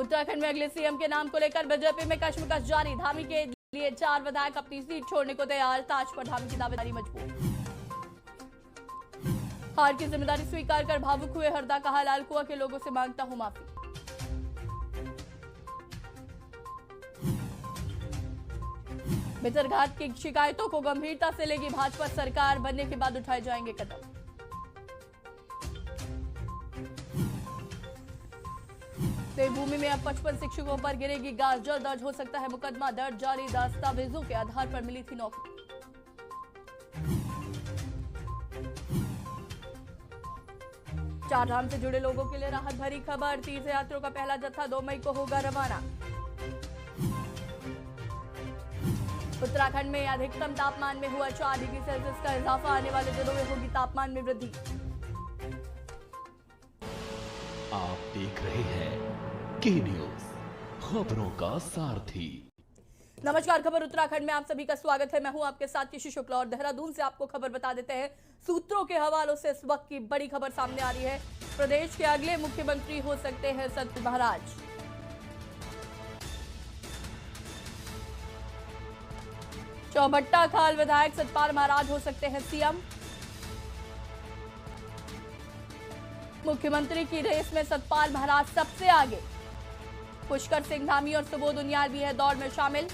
उत्तराखंड में अगले सीएम के नाम को लेकर बीजेपी में कश्मकश जारी। धामी के लिए 4 विधायक अपनी सीट छोड़ने को तैयार। ताज पर धामी की दावेदारी मजबूत। हार की जिम्मेदारी स्वीकार कर भावुक हुए हरदा। कहा, लालकुआ के लोगों से मांगता हूं माफी। भितरघात की शिकायतों को गंभीरता से लेगी भाजपा सरकार। बनने के बाद उठाए जाएंगे कदम। देवभूमि में अब 55 शिक्षकों पर गिरेगी गाज। जल्द दर्ज हो सकता है मुकदमा। दर्ज जारी दस्तावेजों के आधार पर मिली थी नौकरी। चारधाम से जुड़े लोगों के लिए राहत भरी खबर। तीर्थयात्रियों का पहला जत्था 2 मई को होगा रवाना। उत्तराखंड में अधिकतम तापमान में हुआ 4 डिग्री सेल्सियस का इजाफा। आने वाले दिनों में होगी तापमान में वृद्धि। आप देख रहे हैं के न्यूज, खबरों का सारथी। नमस्कार, खबर उत्तराखंड में आप सभी का स्वागत है। मैं हूं आपके साथ किशी शुक्ला और देहरादून से आपको खबर बता देते हैं। सूत्रों के हवालों से इस वक्त की बड़ी खबर सामने आ रही है। प्रदेश के अगले मुख्यमंत्री हो सकते हैं सतपाल महाराज। चौबट्टा खाल विधायक सतपाल महाराज हो सकते हैं सीएम। मुख्यमंत्री की रेस में सतपाल महाराज सबसे आगे। पुष्कर सिंह धामी और सुबोध उनियाल भी है दौड़ में शामिल।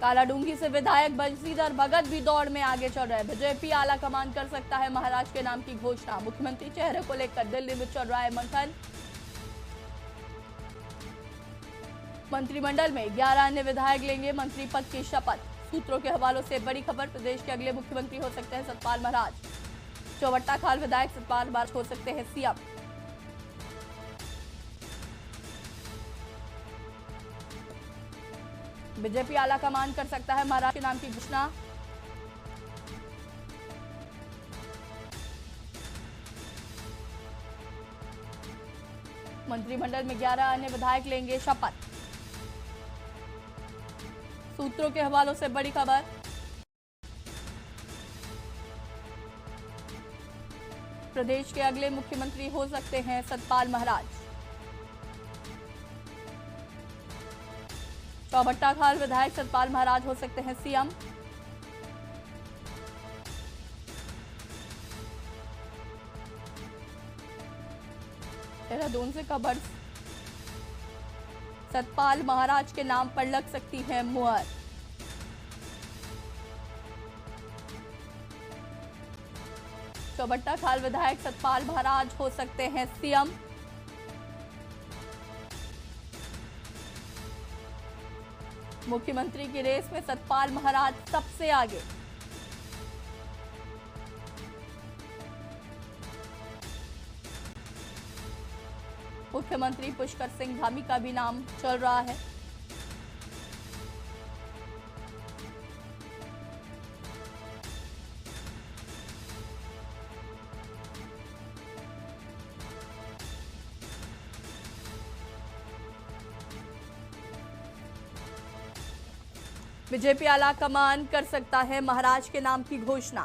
कालाडूंगी से विधायक बंशीधर भगत भी दौड़ में आगे चल रहे हैं। बीजेपी आला कमान कर सकता है महाराज के नाम की घोषणा। मुख्यमंत्री चेहरे को लेकर दिल्ली में चल रहा है मंथन। मंत्रिमंडल में 11 अन्य विधायक लेंगे मंत्री पद की शपथ। सूत्रों के हवालों से बड़ी खबर। प्रदेश के अगले मुख्यमंत्री हो सकते हैं सतपाल महाराज। चौबट्टा खाल विधायक सतपाल महाराज हो सकते हैं सीएम। बीजेपी आला कमान कर सकता है महाराज के नाम की घोषणा। मंत्रिमंडल में 11 अन्य विधायक लेंगे शपथ। सूत्रों के हवालों से बड़ी खबर। प्रदेश के अगले मुख्यमंत्री हो सकते हैं सतपाल महाराज। चौबट्टा खाल विधायक सतपाल महाराज हो सकते हैं सीएम। देहरादून से खबर। सतपाल महाराज के नाम पर लग सकती है मुहर। चौबट्टा खाल विधायक सतपाल महाराज हो सकते हैं सीएम। मुख्यमंत्री की रेस में सतपाल महाराज सबसे आगे। मुख्यमंत्री पुष्कर सिंह धामी का भी नाम चल रहा है। बीजेपी आला कमान कर सकता है महाराज के नाम की घोषणा।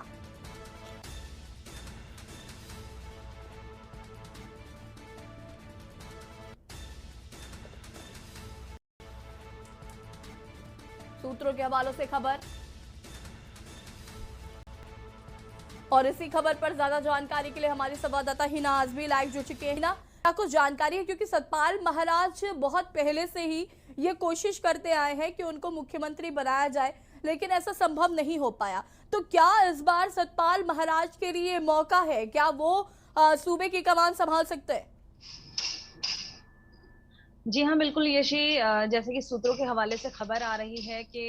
सूत्रों के हवालों से खबर। और इसी खबर पर ज्यादा जानकारी के लिए हमारी संवाददाता हिना आजमी लाइव जुड़ चुके हैं। हिना, कुछ जानकारी है क्योंकि सतपाल महाराज बहुत पहले से ही ये कोशिश करते आए हैं कि उनको मुख्यमंत्री बनाया जाए, लेकिन ऐसा संभव नहीं हो पाया। तो क्या इस बार सतपाल महाराज के लिए मौका है? क्या वो सूबे की कमान संभाल सकते हैं? जी हाँ, बिल्कुल यशी। जैसे कि सूत्रों के हवाले से खबर आ रही है कि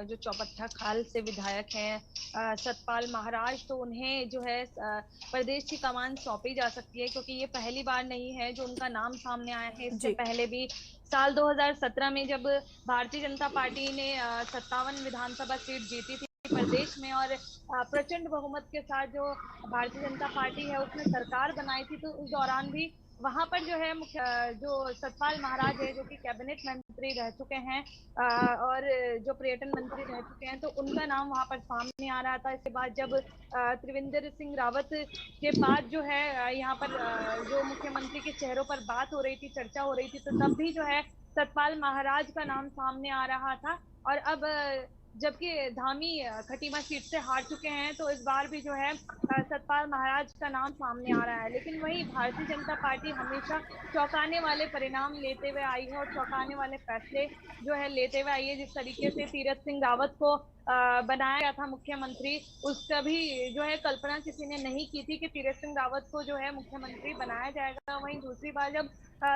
जो चौबट्टा खाल से विधायक हैं सतपाल महाराज, तो उन्हें जो है प्रदेश की कमान सौंपी जा सकती है, क्योंकि ये पहली बार नहीं है जो उनका नाम सामने आया है। इससे पहले भी साल 2017 में जब भारतीय जनता पार्टी ने 57 विधानसभा सीट जीती थी प्रदेश में और प्रचंड बहुमत के साथ जो भारतीय जनता पार्टी है उसने सरकार बनाई थी, तो उस दौरान भी वहां पर जो है जो सतपाल महाराज है, जो कि कैबिनेट मंत्री रह चुके हैं और जो पर्यटन मंत्री रह चुके हैं, तो उनका नाम वहां पर सामने आ रहा था। इसके बाद जब त्रिवेंद्र सिंह रावत के बाद जो है यहाँ पर जो मुख्यमंत्री के चेहरों पर बात हो रही थी, चर्चा हो रही थी, तो तब भी जो है सतपाल महाराज का नाम सामने आ रहा था। और अब जबकि धामी खटीमा सीट से हार चुके हैं, तो इस बार भी जो है सतपाल महाराज का नाम सामने आ रहा है। लेकिन वही भारतीय जनता पार्टी हमेशा चौंकाने वाले परिणाम लेते हुए आई है और चौंकाने वाले फैसले जो है लेते हुए आई है। जिस तरीके से तीरथ सिंह रावत को बनाया गया था मुख्यमंत्री, उसका भी जो है कल्पना किसी ने नहीं की थी कि तीरथ सिंह रावत को जो है मुख्यमंत्री बनाया जाएगा। वहीं दूसरी बार जब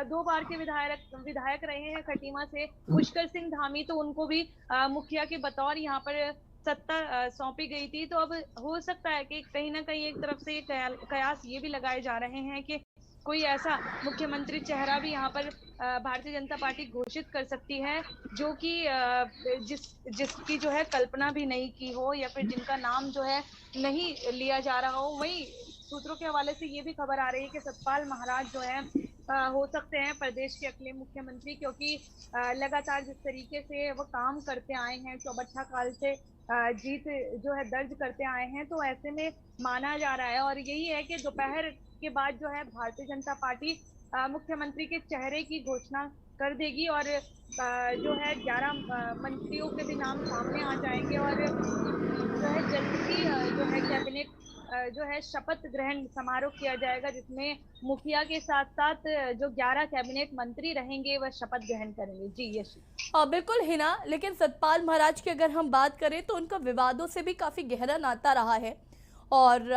2 बार के विधायक रहे हैं खटीमा से पुष्कर सिंह धामी, तो उनको भी मुखिया के बतौर यहाँ पर सत्ता सौंपी गई थी। तो अब हो सकता है कि कहीं ना कहीं एक तरफ से ये कयास ये भी लगाए जा रहे हैं कि कोई ऐसा मुख्यमंत्री चेहरा भी यहाँ पर भारतीय जनता पार्टी घोषित कर सकती है, जो कि जिसकी जो है कल्पना भी नहीं की हो, या फिर जिनका नाम जो है नहीं लिया जा रहा हो। वही सूत्रों के हवाले से ये भी खबर आ रही है कि सतपाल महाराज जो है हो सकते हैं प्रदेश के अगले मुख्यमंत्री, क्योंकि लगातार जिस तरीके से वो काम करते आए हैं, चौबट्टा काल से जीत जो है दर्ज करते आए हैं, तो ऐसे में माना जा रहा है और यही है कि दोपहर के बाद जो है भारतीय जनता पार्टी मुख्यमंत्री के चेहरे की घोषणा कर देगी और जो है 11 मंत्रियों के भी नाम सामने आ जाएंगे और जो है जल्द ही जो है कैबिनेट जो है शपथ ग्रहण समारोह किया जाएगा, जिसमें मुखिया के साथ साथ जो 11 कैबिनेट मंत्री रहेंगे वह शपथ ग्रहण करेंगे। जी यशी। बिल्कुल हिना, लेकिन सतपाल महाराज की अगर हम बात करें तो उनका विवादों से भी काफी गहरा नाता रहा है और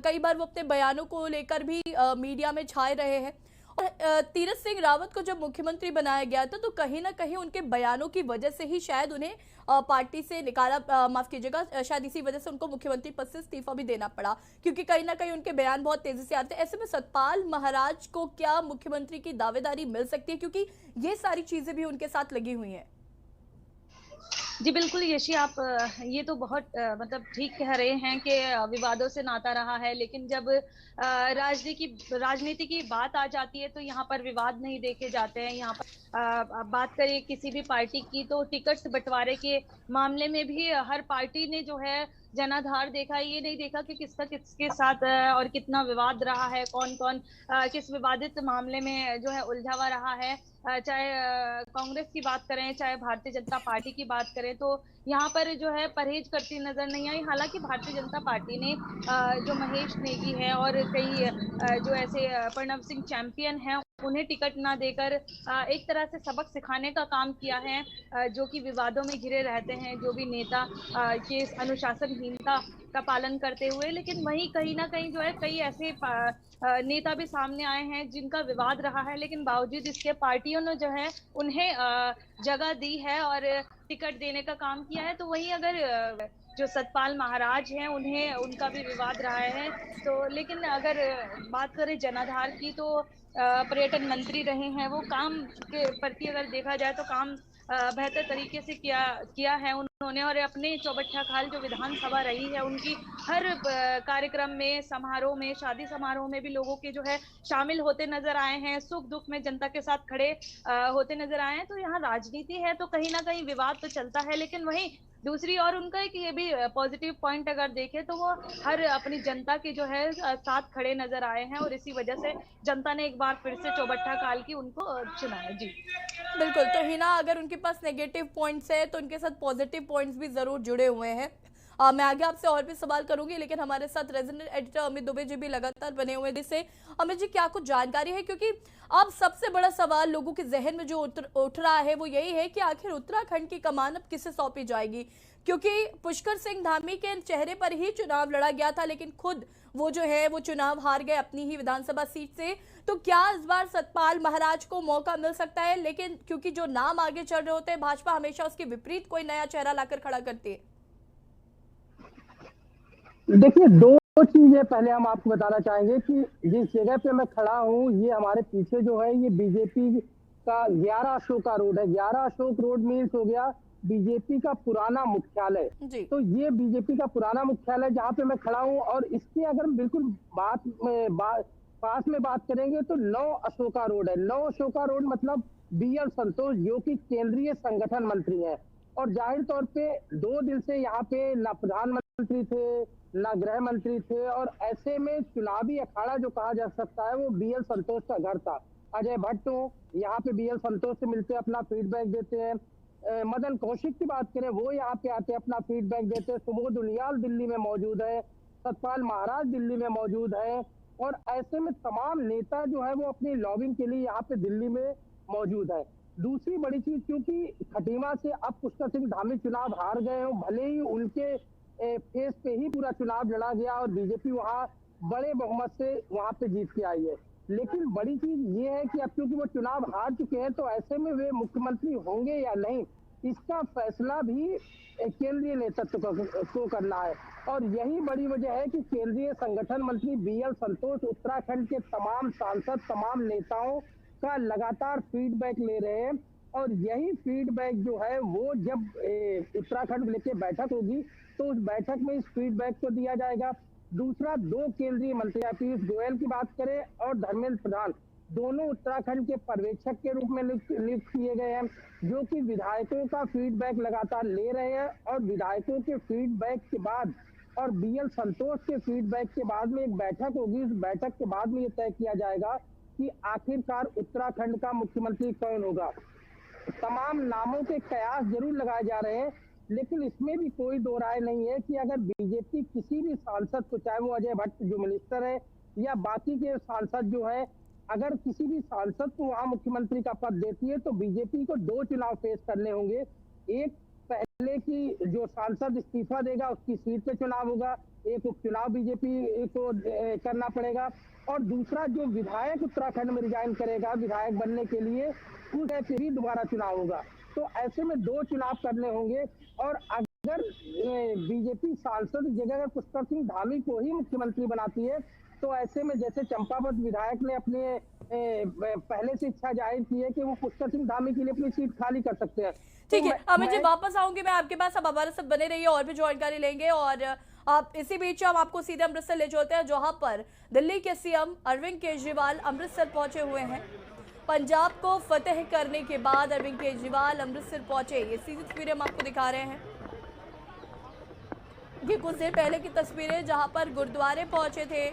कई बार वो अपने बयानों को लेकर भी मीडिया में छाए रहे हैं। और तीरथ सिंह रावत को जब मुख्यमंत्री बनाया गया था तो कहीं ना कहीं उनके बयानों की वजह से ही शायद उन्हें पार्टी से निकाला, माफ कीजिएगा, शायद इसी वजह से उनको मुख्यमंत्री पद से इस्तीफा भी देना पड़ा, क्योंकि कहीं ना कहीं उनके बयान बहुत तेजी से आते हैं। ऐसे में सतपाल महाराज को क्या मुख्यमंत्री की दावेदारी मिल सकती है, क्योंकि ये सारी चीजें भी उनके साथ लगी हुई हैं? जी बिल्कुल यशी, आप ये तो बहुत मतलब ठीक कह रहे हैं कि विवादों से नाता रहा है, लेकिन जब राजनीति की बात आ जाती है तो यहाँ पर विवाद नहीं देखे जाते हैं। यहाँ पर बात करें किसी भी पार्टी की, तो टिकट बंटवारे के मामले में भी हर पार्टी ने जो है जनाधार देखा, ये नहीं देखा कि किसका किसके साथ और कितना विवाद रहा है, कौन कौन किस विवादित मामले में जो है उलझा हुआ रहा है। चाहे कांग्रेस की बात करें, चाहे भारतीय जनता पार्टी की बात करें, तो यहाँ पर जो है परहेज करती नजर नहीं आई। हालांकि भारतीय जनता पार्टी ने जो महेश नेगी है और कई जो ऐसे प्रणव सिंह चैंपियन हैं, उन्हें टिकट ना देकर एक तरह से सबक सिखाने का काम किया है, जो कि विवादों में घिरे रहते हैं, जो भी नेता के अनुशासनहीनता का पालन करते हुए। लेकिन वहीं कहीं ना कहीं जो है कई ऐसे नेता भी सामने आए हैं जिनका विवाद रहा है, लेकिन बावजूद इसके पार्टियों ने जो है उन्हें जगह दी है और टिकट देने का काम किया है। तो वहीं अगर जो सतपाल महाराज हैं उन्हें उनका भी विवाद रहा है, तो लेकिन अगर बात करें जनाधार की, तो पर्यटन मंत्री रहे हैं, वो काम के प्रति अगर देखा जाए तो काम बेहतर तरीके से किया है उन्होंने। और अपने चौबट्टा खाल जो विधानसभा रही है, उनकी हर कार्यक्रम में, समारोह में, शादी समारोह में भी लोगों के जो है शामिल होते नजर आए हैं, सुख दुख में जनता के साथ खड़े होते नजर आए हैं। तो यहाँ राजनीति है तो कहीं ना कहीं विवाद तो चलता है, लेकिन वहीं दूसरी और उनका एक ये भी पॉजिटिव पॉइंट अगर देखें तो वो हर अपनी जनता के जो है साथ खड़े नजर आए हैं और इसी वजह से जनता ने एक बार फिर से चौबट्टा काल की उनको चुना है। जी बिल्कुल, तो हिना, अगर उनके पास नेगेटिव पॉइंट्स है तो उनके साथ पॉजिटिव पॉइंट्स भी जरूर जुड़े हुए हैं। मैं आगे आपसे और भी सवाल करूंगी, लेकिन हमारे साथ रेजिडेंट एडिटर अमित दुबे जी भी लगातार बने हुए हैं। जिससे अमित जी, क्या कुछ जानकारी है, क्योंकि अब सबसे बड़ा सवाल लोगों के जहन में जो उठ रहा है वो यही है कि आखिर उत्तराखंड की कमान अब किसे सौंपी जाएगी, क्योंकि पुष्कर सिंह धामी के चेहरे पर ही चुनाव लड़ा गया था, लेकिन खुद वो जो है वो चुनाव हार गए अपनी ही विधानसभा सीट से। तो क्या इस बार सतपाल महाराज को मौका मिल सकता है? लेकिन क्योंकि जो नाम आगे चल रहे होते हैं, भाजपा हमेशा उसके विपरीत कोई नया चेहरा लाकर खड़ा करती है। देखिए, दो चीजें पहले हम आपको बताना चाहेंगे कि जिस जगह पे मैं खड़ा हूँ, ये हमारे पीछे जो है ये बीजेपी का 11 अशोक रोड है। 11 अशोक रोड मीन्स हो गया बीजेपी का पुराना मुख्यालय। तो ये बीजेपी का पुराना मुख्यालय जहाँ पे मैं खड़ा हूँ, और इसके अगर बिल्कुल पास में बात करेंगे तो 9 अशोका रोड है। 9 अशोका रोड मतलब BL संतोष जो कि केंद्रीय संगठन मंत्री है, और जाहिर तौर पे 2 दिन से यहाँ पे ना प्रधानमंत्री थे ना गृह मंत्री थे, और ऐसे में चुनावी अखाड़ा जो कहा जा सकता है वो BL संतोष का घर था। अजय भट्ट यहाँ पे BL संतोष से मिलते अपना फीडबैक देते हैं। मदन कौशिक की बात करें वो यहाँ पे आते अपना फीडबैक देते हैं। सुबोध उनियाल दिल्ली में मौजूद है, सतपाल महाराज दिल्ली में मौजूद है, और ऐसे में तमाम नेता जो है वो अपनी लॉबिंग के लिए यहाँ पे दिल्ली में मौजूद है। दूसरी बड़ी चीज, क्योंकि खटीमा से अब पुष्कर सिंह धामी चुनाव हार गए हो, भले ही उनके फेस पे ही पूरा चुनाव लड़ा गया और बीजेपी वहाँ बड़े बहुमत से वहाँ पे जीत के आई है, लेकिन बड़ी चीज ये है कि अब क्योंकि वो चुनाव हार चुके हैं तो ऐसे में वे मुख्यमंत्री होंगे या नहीं, इसका फैसला भी केंद्रीय नेतृत्व को करना है। और यही बड़ी वजह है कि केंद्रीय संगठन मंत्री BL संतोष उत्तराखंड के तमाम सांसद, तमाम नेताओं का लगातार फीडबैक ले रहे हैं, और यही फीडबैक जो है वो जब उत्तराखंड लेके बैठक होगी तो उस बैठक में इस फीडबैक को दिया जाएगा। दूसरा, 2 केंद्रीय मंत्री पीयूष गोयल की बात करें और धर्मेंद्र प्रधान, दोनों उत्तराखंड के पर्यवेक्षक के रूप में नियुक्त किए गए हैं, जो कि विधायकों का फीडबैक लगातार ले रहे हैं, और विधायकों के फीडबैक के बाद और BL संतोष के फीडबैक के बाद में एक बैठक होगी। इस बैठक के बाद में ये तय किया जाएगा कि आखिरकार उत्तराखंड का मुख्यमंत्री कौन होगा। तमाम नामों के कयास जरूर लगाए जा रहे हैं, लेकिन इसमें भी कोई दो राय नहीं है कि अगर बीजेपी किसी भी सांसद को, चाहे वो अजय भट्ट जो मिनिस्टर है या बाकी के सांसद जो है, अगर किसी भी सांसद को वहां मुख्यमंत्री का पद देती है तो बीजेपी को 2 चुनाव फेस करने होंगे। एक, पहले की जो सांसद इस्तीफा देगा उसकी सीट पे चुनाव होगा, एक उपचुनाव बीजेपी को करना पड़ेगा, और दूसरा जो विधायक उत्तराखंड में रिजाइन करेगा विधायक बनने के लिए, उससे भी दोबारा चुनाव होगा। तो ऐसे में 2 चुनाव करने होंगे, और अगर बीजेपी सांसद की जगह अगर पुष्कर सिंह धामी को ही मुख्यमंत्री बनाती है तो ऐसे में जैसे चंपावत विधायक ने अपने पहले से इच्छा जाहिर की है कि वो पुष्कर सिंह धामी के लिए अपनी सीट खाली कर सकते हैं। ठीक है अमित जी, वापस आऊंगी मैं आपके पास, अब हमारे सब बने रहिए और भी जानकारी लेंगे। और आप इसी बीच हम आपको सीधे अमृतसर ले चलते हैं, जहां पर दिल्ली के CM अरविंद केजरीवाल अमृतसर पहुंचे हुए हैं। पंजाब को फतेह करने के बाद अरविंद केजरीवाल अमृतसर पहुंचे, ये सीधी तस्वीरें हम आपको दिखा रहे हैं। ये कुछ देर पहले की तस्वीरें जहां पर गुरुद्वारे पहुंचे थे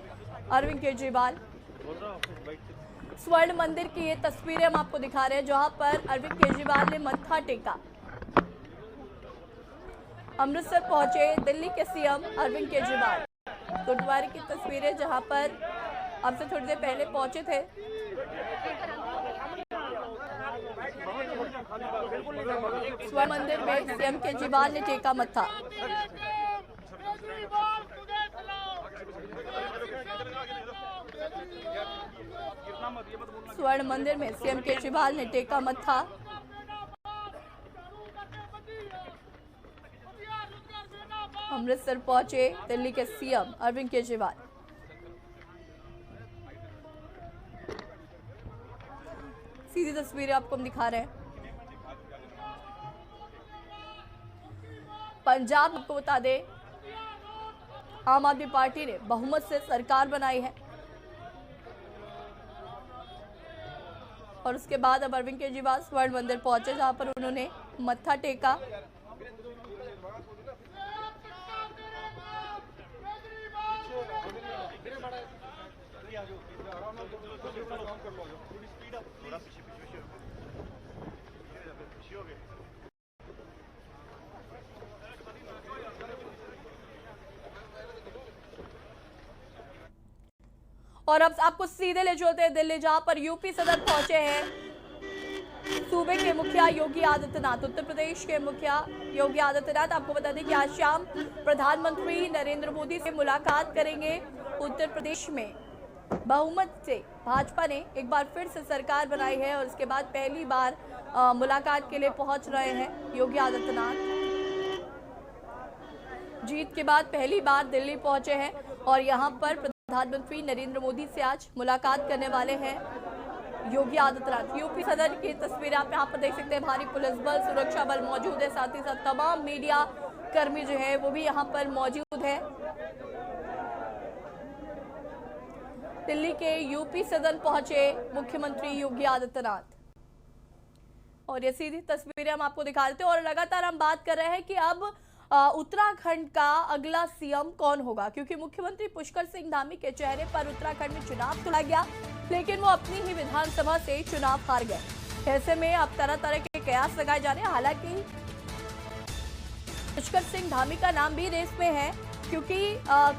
अरविंद केजरीवाल। स्वर्ण मंदिर की ये तस्वीरें हम आपको दिखा रहे हैं जहां पर अरविंद केजरीवाल ने मत्था टेका। अमृतसर पहुंचे दिल्ली के CM अरविंद केजरीवाल। गुरुद्वारे की तस्वीरें जहां पर अब से थोड़ी देर पहले पहुंचे थे। स्वर्ण मंदिर में CM केजरीवाल ने टेका मत्था। स्वर्ण मंदिर में CM केजरीवाल ने टेका मत्था। अमृतसर पहुंचे दिल्ली के CM अरविंद केजरीवाल। सीधी तस्वीरें आपको हम दिखा रहे हैं। पंजाब आपको बता दें, आम आदमी पार्टी ने बहुमत से सरकार बनाई है, और उसके बाद अब अरविंद केजरीवाल स्वर्ण मंदिर पहुंचे जहां पर उन्होंने मत्था टेका। और अब आपको सीधे ले चलते हैं दिल्ली, जहां पर यूपी सदर पहुंचे हैं सूबे के मुखिया योगी आदित्यनाथ। उत्तर प्रदेश के मुखिया योगी आदित्यनाथ, आपको बता दें कि आज शाम प्रधानमंत्री नरेंद्र मोदी से मुलाकात करेंगे। उत्तर प्रदेश में बहुमत से भाजपा ने एक बार फिर से सरकार बनाई है, और उसके बाद पहली बार मुलाकात के लिए पहुंच रहे हैं योगी आदित्यनाथ। जीत के बाद पहली बार दिल्ली पहुंचे हैं, और यहां पर प्रधानमंत्री नरेंद्र मोदी से आज मुलाकात करने वाले हैं योगी आदित्यनाथ। यूपी सदर की तस्वीरें आप यहाँ पर देख सकते हैं। भारी पुलिस बल, सुरक्षा बल मौजूद है, साथ ही साथ तमाम मीडिया कर्मी जो है वो भी यहाँ पर मौजूद है। दिल्ली के यूपी सदन पहुंचे मुख्यमंत्री योगी आदित्यनाथ। और ये सीधी तस्वीरें हम आपको दिखा देते हैं। और लगातार हम बात कर रहे हैं कि अब उत्तराखंड का अगला सीएम कौन होगा, क्योंकि मुख्यमंत्री पुष्कर सिंह धामी के चेहरे पर उत्तराखंड में चुनाव तोड़ा गया, लेकिन वो अपनी ही विधानसभा से चुनाव हार गए। ऐसे में अब तरह तरह के कयास लगाए जा रहे हैं। हालांकि पुष्कर सिंह धामी का नाम भी रेस में है, क्योंकि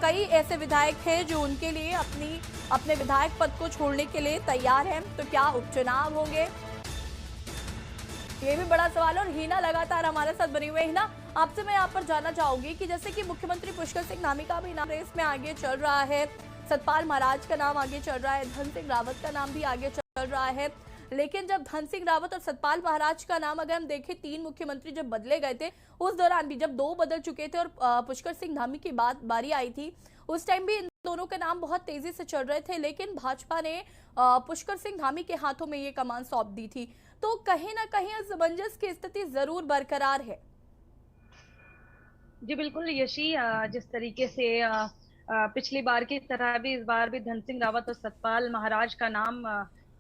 कई ऐसे विधायक हैं जो उनके लिए अपने विधायक पद को छोड़ने के लिए तैयार हैं। तो क्या उपचुनाव होंगे, ये भी बड़ा सवाल है। और हिना लगातार हमारे साथ बनी हुई है। हिना, आपसे मैं यहाँ पर जानना चाहूंगी कि जैसे कि मुख्यमंत्री पुष्कर सिंह धामी का भी नाम रेस में आगे चल रहा है, सतपाल महाराज का नाम आगे चल रहा है, धन सिंह रावत का नाम भी आगे चल रहा है, लेकिन जब धन सिंह रावत और सतपाल महाराज का नाम अगर हम देखें, 3 मुख्यमंत्री जब बदले गए थे, उस दौरान भी जब 2 बदल चुके थे और पुष्कर सिंह धामी की बारी आई थी, उस टाइम भी इन दोनों के नाम बहुत तेजी से चल रहे थे, लेकिन भाजपा ने पुष्कर सिंह धामी के हाथों में ये कमान सौंप दी थी। तो कहीं ना कहीं असमंजस की स्थिति जरूर बरकरार है। जी बिल्कुल यशी, जिस तरीके से पिछली बार की तरह भी इस बार भी धन सिंह रावत और सतपाल महाराज का नाम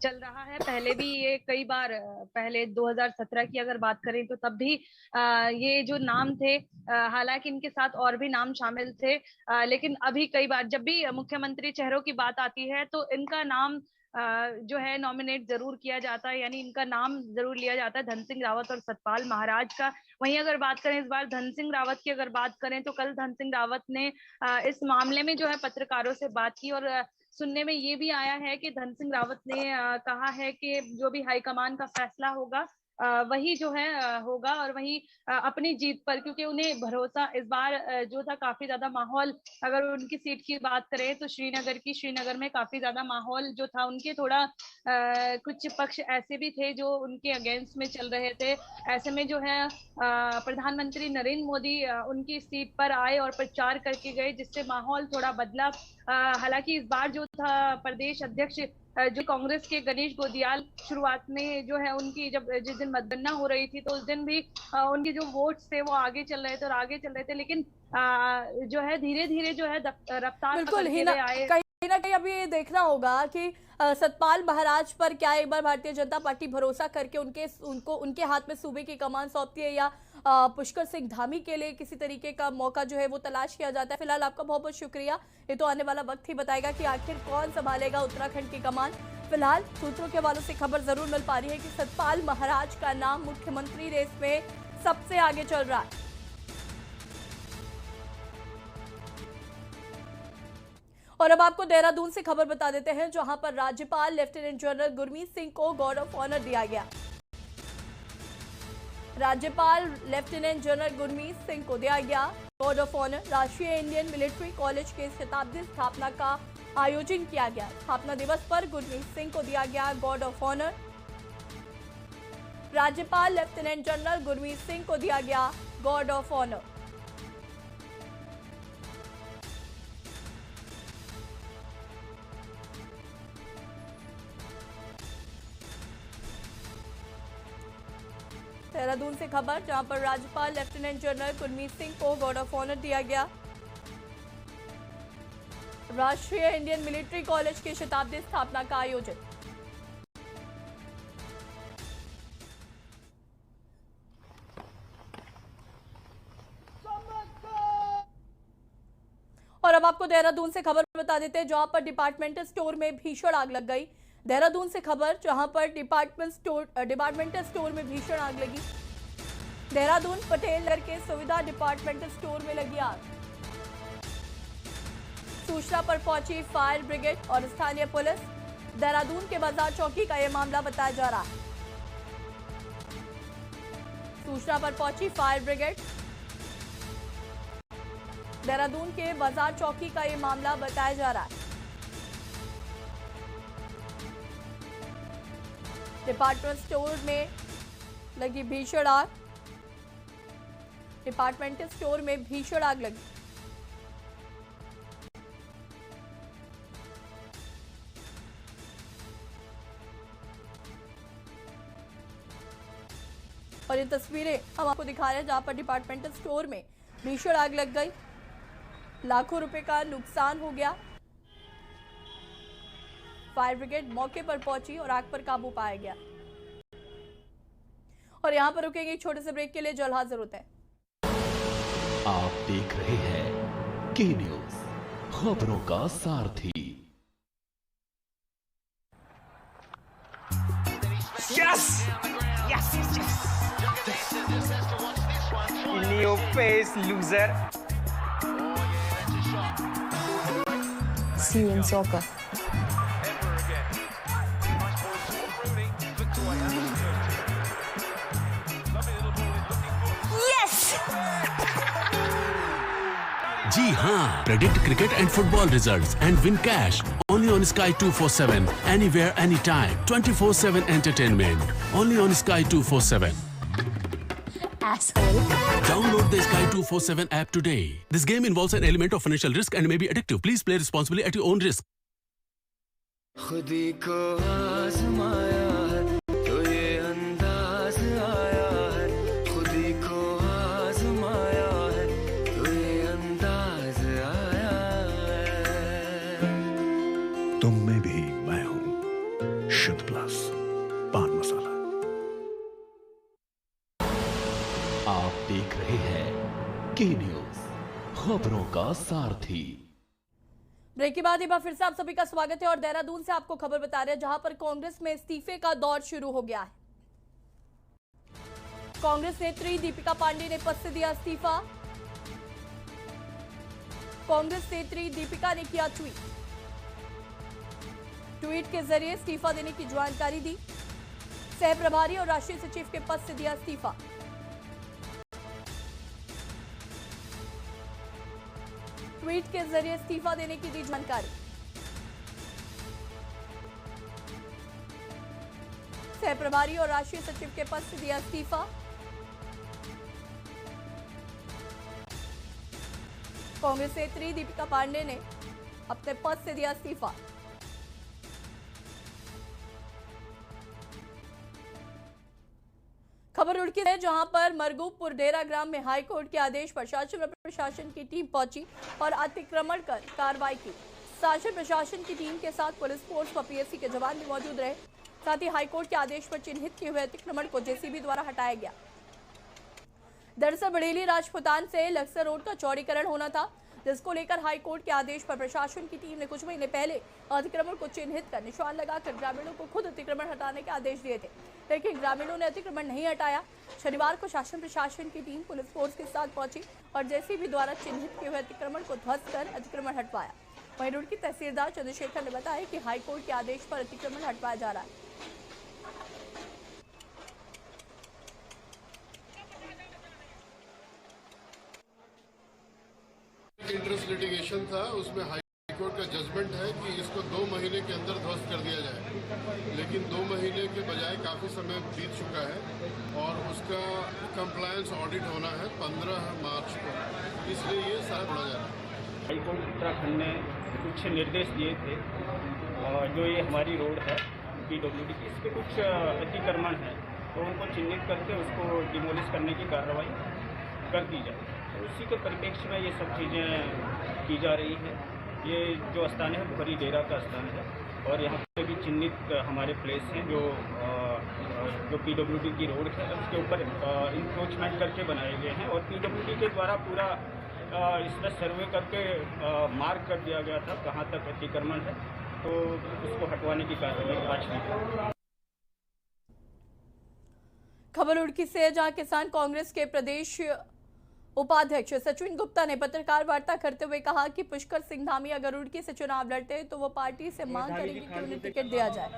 चल रहा है। पहले भी ये कई बार, पहले 2017 की अगर बात करें तो तब भी ये जो नाम थे, हालांकि इनके साथ और भी नाम शामिल थे, लेकिन अभी कई बार जब भी मुख्यमंत्री चेहरों की बात आती है तो इनका नाम जो है नॉमिनेट जरूर किया जाता है, यानी इनका नाम जरूर लिया जाता है, धन सिंह रावत और सतपाल महाराज का। वहीं अगर बात करें इस बार धन सिंह रावत की अगर बात करें तो कल धन सिंह रावत ने इस मामले में जो है पत्रकारों से बात की, और सुनने में ये भी आया है कि धन सिंह रावत ने कहा है कि जो भी हाईकमान का फैसला होगा वही जो है होगा, और वही अपनी जीत पर, क्योंकि उन्हें भरोसा इस बार जो था काफी ज्यादा माहौल, अगर उनकी सीट की बात करें तो श्रीनगर में काफी ज्यादा माहौल जो था उनके थोड़ा कुछ पक्ष ऐसे भी थे जो उनके अगेंस्ट में चल रहे थे। ऐसे में जो है प्रधानमंत्री नरेंद्र मोदी उनकी सीट पर आए और प्रचार करके गए, जिससे माहौल थोड़ा बदला। हालांकि इस बार जो था प्रदेश अध्यक्ष जो कांग्रेस के गणेश गोदियाल, शुरुआत में जो है उनकी जिस दिन मतगणना हो रही थी तो उस दिन भी उनके जो वोट्स थे वो आगे चल रहे थे, लेकिन जो है धीरे धीरे जो है रफ्तार पकड़ते आए। कहीं ना कहीं अभी ये देखना होगा कि सतपाल महाराज पर क्या एक बार भारतीय जनता पार्टी भरोसा करके उनके हाथ में सूबे की कमान सौंपती है, या पुष्कर सिंह धामी के लिए किसी तरीके का मौका जो है वो तलाश किया जाता है। फिलहाल आपका बहुत बहुत शुक्रिया। ये तो आने वाला वक्त ही बताएगा कि आखिर कौन संभालेगा उत्तराखंड की कमान। फिलहाल सूत्रों के हवालों से खबर जरूर मिल पा रही है कि सतपाल महाराज का नाम मुख्यमंत्री रेस में सबसे आगे चल रहा है। और अब आपको देहरादून से खबर बता देते हैं, जहां पर राज्यपाल लेफ्टिनेंट जनरल गुरमीत सिंह को गार्ड ऑफ ऑनर दिया गया। राज्यपाल लेफ्टिनेंट जनरल गुरमीत सिंह को दिया गया गार्ड ऑफ ऑनर। राष्ट्रीय इंडियन मिलिट्री कॉलेज के शताब्दी स्थापना का आयोजन किया गया। स्थापना दिवस पर गुरमीत सिंह को दिया गया गार्ड ऑफ ऑनर। राज्यपाल लेफ्टिनेंट जनरल गुरमीत सिंह को दिया गया गार्ड ऑफ ऑनर। देहरादून से खबर, जहां पर राज्यपाल लेफ्टिनेंट जनरल गुरमीत सिंह को गार्ड ऑफ ऑनर दिया गया। राष्ट्रीय इंडियन मिलिट्री कॉलेज के शताब्दी स्थापना का आयोजन। और अब आपको देहरादून से खबर बता देते हैं, जहां पर डिपार्टमेंटल स्टोर में भीषण आग लग गई। देहरादून से खबर, जहां पर डिपार्टमेंटल स्टोर में भीषण आग लगी। देहरादून पटेल नगर के सुविधा डिपार्टमेंटल स्टोर में लगी आग। सूचना पर पहुंची फायर ब्रिगेड और स्थानीय पुलिस। देहरादून के बाजार चौकी का यह मामला बताया जा रहा है। सूचना पर पहुंची फायर ब्रिगेड। देहरादून के बाजार चौकी का यह मामला बताया जा रहा है। डिपार्टमेंट स्टोर में लगी भीषण आग। डिपार्टमेंटल स्टोर में भीषण आग लगी। और ये तस्वीरें हम आपको दिखा रहे हैं, जहां पर डिपार्टमेंटल स्टोर में भीषण आग लग गई। लाखों रुपए का नुकसान हो गया। फायर ब्रिगेड मौके पर पहुंची और आग पर काबू पाया गया। और यहां पर रुकेंगे एक छोटे से ब्रेक के लिए, जो हाजिर होते हैं। आप देख रहे हैं के न्यूज, खबरों का सारथी। Yes! Yes! Yes! In your face, loser. See you in soccer. जी हाँ, predict cricket and football results and win cash only on Sky 247, anywhere, anytime, 24/7 entertainment only on Sky 247. Asshole. Download the Sky 247 app today. This game involves an element of financial risk and may be addictive. Please play responsibly at your own risk. खुदी को आजमाया है तो ये अंदाज आया है, खुदी को आजमाया है तो ये अंदाज आया है। तुम में भी मैं हूं, शुद्ध प्लस पान मसाला। आप देख रहे हैं के न्यूज, खबरों का सारथी। ब्रेक के बाद एक बार फिर से आप सभी का स्वागत है और देहरादून से आपको खबर बता रहे हैं, जहां पर कांग्रेस में इस्तीफे का दौर शुरू हो गया है। कांग्रेस नेत्री दीपिका पांडे ने पद से दिया इस्तीफा। कांग्रेस नेत्री दीपिका ने किया ट्वीट के जरिए इस्तीफा देने की जानकारी दी। सह प्रभारी और राष्ट्रीय सचिव के पद से दिया इस्तीफा। ट्वीट के जरिए इस्तीफा देने की दी जानकारी। सह प्रभारी और राष्ट्रीय सचिव के पद से दिया इस्तीफा। कांग्रेस नेत्री दीपिका पांडे ने अपने पद से दिया इस्तीफा। खबर रुड़की है, जहां पर मरगूबपुर डेरा ग्राम में हाईकोर्ट के आदेश पर शासन और प्रशासन की टीम पहुंची और अतिक्रमण कर कार्रवाई की। शासन प्रशासन की टीम के साथ पुलिस फोर्स व पीएससी के जवान भी मौजूद रहे। साथ ही हाईकोर्ट के आदेश पर चिन्हित किए हुए अतिक्रमण को जेसीबी द्वारा हटाया गया। दरअसल बड़ेली राजपुतान से लक्सर रोड का चौड़ीकरण होना था, जिसको लेकर हाईकोर्ट के आदेश पर प्रशासन की टीम ने कुछ महीने पहले अतिक्रमण को चिन्हित कर निशान लगाकर ग्रामीणों को खुद अतिक्रमण हटाने के आदेश दिए थे, लेकिन ग्रामीणों ने अतिक्रमण नहीं हटाया। शनिवार को शासन प्रशासन की टीम पुलिस फोर्स के साथ पहुंची और जेसीबी द्वारा चिन्हित किए हुए अतिक्रमण को ध्वस्त कर अतिक्रमण हटवाया। वहीं रुड़की तहसीलदार चंद्रशेखर ने बताया कि हाईकोर्ट के आदेश पर अतिक्रमण हटवाया जा रहा है। इंटरेस्ट लिटिगेशन था, उसमें हाई कोर्ट का जजमेंट है कि इसको 2 महीने के अंदर ध्वस्त कर दिया जाए, लेकिन 2 महीने के बजाय काफ़ी समय बीत चुका है और उसका कंप्लायंस ऑडिट होना है 15 मार्च को, इसलिए ये सारा बढ़ा जा रहा है। हाई कोर्ट उत्तराखंड ने कुछ निर्देश दिए थे, जो ये हमारी रोड है PWD की, इसके कुछ अतिक्रमण है तो उनको चिन्हित करके उसको डिमोलिश करने की कार्रवाई कर दी जाए। तो उसी के परिप्रेक्ष्य में ये सब चीज़ें की जा रही है। ये जो स्थान है बुखरी डेरा का स्थान है और यहाँ पे भी चिन्हित हमारे प्लेस हैं जो PWD की रोड है, उसके ऊपर इंक्रोचमेंट करके बनाए गए हैं और PWD के द्वारा पूरा इसमें सर्वे करके मार्क कर दिया गया था कहाँ तक अतिक्रमण है, तो उसको हटवाने की कार्रवाई आज की। खबर रुड़की से, जहां किसान कांग्रेस के प्रदेश उपाध्यक्ष सचिन गुप्ता ने पत्रकार वार्ता करते हुए कहा कि पुष्कर सिंह धामी अगर रुड़की से चुनाव लड़ते हैं तो वो पार्टी से मांग करेंगे कि उन्हें टिकट दिया जाए।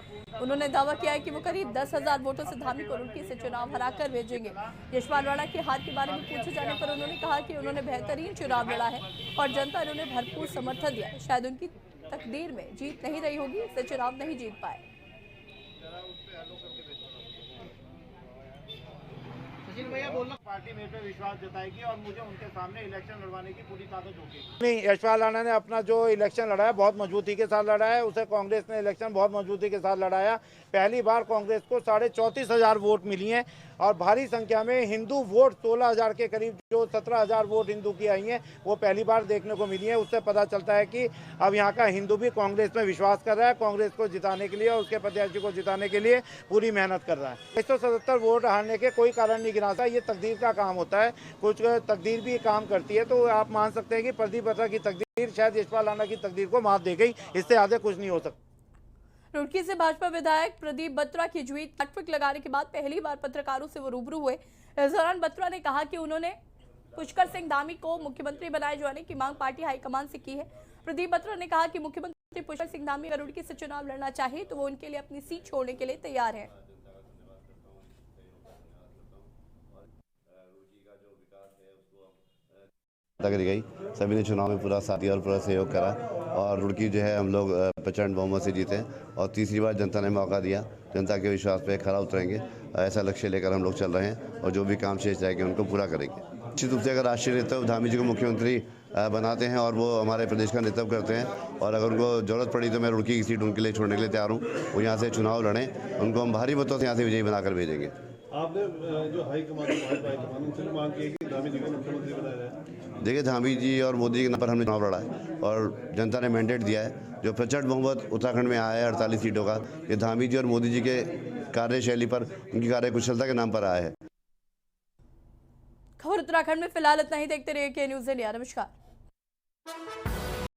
उन्होंने दावा किया है कि वो करीब 10,000 वोटों से धामी को रुड़की से चुनाव हराकर भेजेंगे। यशपाल राणा की हार के बारे में पूछे जाने पर उन्होंने कहा कि उन्होंने बेहतरीन चुनाव लड़ा है और जनता ने उन्हें भरपूर समर्थन दिया। शायद उनकी तकदीर में जीत नहीं रही होगी, इससे चुनाव नहीं जीत पाए। पार्टी मेरे पे विश्वास जताएगी और मुझे उनके सामने इलेक्शन लड़वाने की पूरी ताकत होगी। नहीं, यशपाल राणा ने अपना जो इलेक्शन लड़ा है बहुत मजबूती के साथ लड़ा है। उसे कांग्रेस ने इलेक्शन बहुत मजबूती के साथ लड़ाया। पहली बार कांग्रेस को 34,500 वोट मिली हैं और भारी संख्या में हिंदू वोट 16,000 के करीब, जो 17,000 वोट हिंदू की आई हैं, वो पहली बार देखने को मिली है। उससे पता चलता है कि अब यहाँ का हिंदू भी कांग्रेस में विश्वास कर रहा है, कांग्रेस को जिताने के लिए और उसके प्रत्याशी को जिताने के लिए पूरी मेहनत कर रहा है। 177 वोट हारने के कोई कारण नहीं गिनाता, ये तकदीर का काम होता है। कुछ तकदीर भी काम करती है, तो आप मान सकते हैं कि प्रदीप बत्रा की तकदीर शायद यशपाल राणा की तकदीर को मात दे गई। इससे आगे कुछ नहीं हो सकता। रुड़की से भाजपा विधायक प्रदीप बत्रा की ट्वीट टकटक लगाने के बाद पहली बार पत्रकारों से वो रूबरू हुए। इस दौरान बत्रा ने कहा कि उन्होंने पुष्कर सिंह धामी को मुख्यमंत्री बनाए जाने की मांग पार्टी हाईकमान से की है। प्रदीप बत्रा ने कहा कि मुख्यमंत्री पुष्कर सिंह धामी अगर रुड़की से चुनाव लड़ना चाहे तो वो उनके लिए अपनी सीट छोड़ने के लिए तैयार है। करी गई, सभी ने चुनाव में पूरा साथ दिया और पूरा सहयोग करा और रुड़की जो है हम लोग प्रचंड बहुमत से जीते और तीसरी बार जनता ने मौका दिया। जनता के विश्वास पे खरा उतरेंगे, ऐसा लक्ष्य लेकर हम लोग चल रहे हैं और जो भी काम शेष रहेंगे उनको पूरा करेंगे। निश्चित रूप से अगर राष्ट्रीय नेतृत्व धामी जी को मुख्यमंत्री बनाते हैं और वो हमारे प्रदेश का नेतृत्व करते हैं और अगर उनको जरूरत पड़ी तो मैं रुड़की की सीट उनके लिए छोड़ने के लिए तैयार हूँ। वो यहाँ से चुनाव लड़ें, उनको हम भारी मतों से यहाँ से विजयी बनाकर भेजेंगे। आपने जो हाईकमान उनसे मांग की कि धामी जी को मुख्यमंत्री बनाया जाए। देखिए, धामी जी और मोदी जी के नाम पर हमने चुनाव लड़ा है और जनता ने मैंडेट दिया है। जो प्रचंड बहुमत उत्तराखंड में आया है 48 सीटों का, ये धामी जी और मोदी जी के कार्यशैली पर, उनकी कार्यकुशलता के नाम पर आया है। खबर उत्तराखंड में फिलहाल इतना ही। देखते रहिए के न्यूज़ इंडिया। नमस्कार।